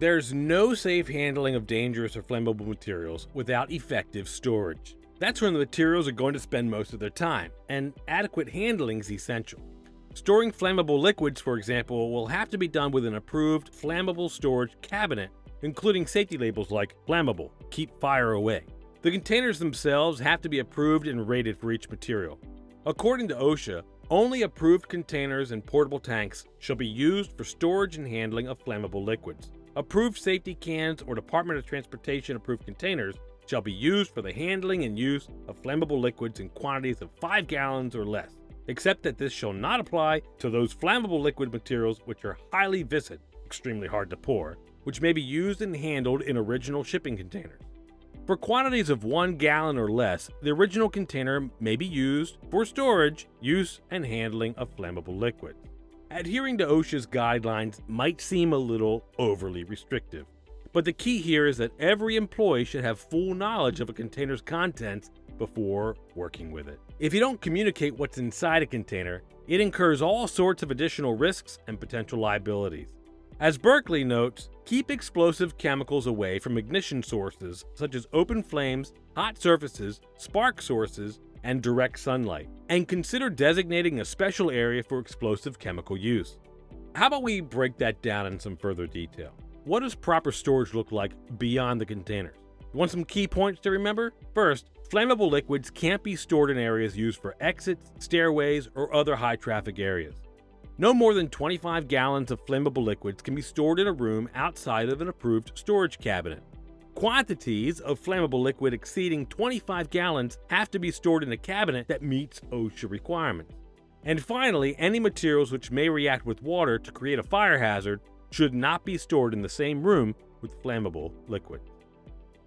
There's no safe handling of dangerous or flammable materials without effective storage. That's where the materials are going to spend most of their time, and adequate handling is essential. Storing flammable liquids, for example, will have to be done with an approved flammable storage cabinet, including safety labels like flammable, keep fire away. The containers themselves have to be approved and rated for each material. According to OSHA, only approved containers and portable tanks shall be used for storage and handling of flammable liquids. Approved safety cans or Department of Transportation approved containers shall be used for the handling and use of flammable liquids in quantities of 5 gallons or less, except that this shall not apply to those flammable liquid materials which are highly viscid, extremely hard to pour, which may be used and handled in original shipping containers. For quantities of 1 gallon or less, the original container may be used for storage, use, and handling of flammable liquids. Adhering to OSHA's guidelines might seem a little overly restrictive, but the key here is that every employee should have full knowledge of a container's contents before working with it. If you don't communicate what's inside a container, it incurs all sorts of additional risks and potential liabilities. As Berkeley notes, keep explosive chemicals away from ignition sources such as open flames, hot surfaces, spark sources, and direct sunlight, and consider designating a special area for explosive chemical use. How about we break that down in some further detail? What does proper storage look like beyond the containers? Want some key points to remember? First, flammable liquids can't be stored in areas used for exits, stairways, or other high-traffic areas. No more than 25 gallons of flammable liquids can be stored in a room outside of an approved storage cabinet. Quantities of flammable liquid exceeding 25 gallons have to be stored in a cabinet that meets OSHA requirements. And finally, any materials which may react with water to create a fire hazard should not be stored in the same room with flammable liquid.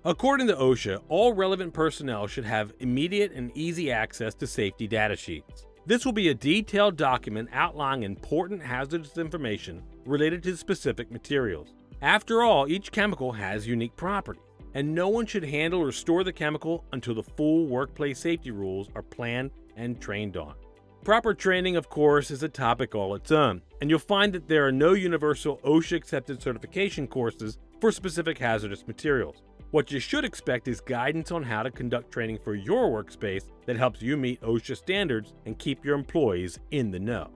According to OSHA, all relevant personnel should have immediate and easy access to safety data sheets. This will be a detailed document outlining important hazardous information related to specific materials. After all, each chemical has unique properties, and no one should handle or store the chemical until the full workplace safety rules are planned and trained on. Proper training, of course, is a topic all its own, and you'll find that there are no universal OSHA-accepted certification courses for specific hazardous materials. What you should expect is guidance on how to conduct training for your workspace that helps you meet OSHA standards and keep your employees in the know.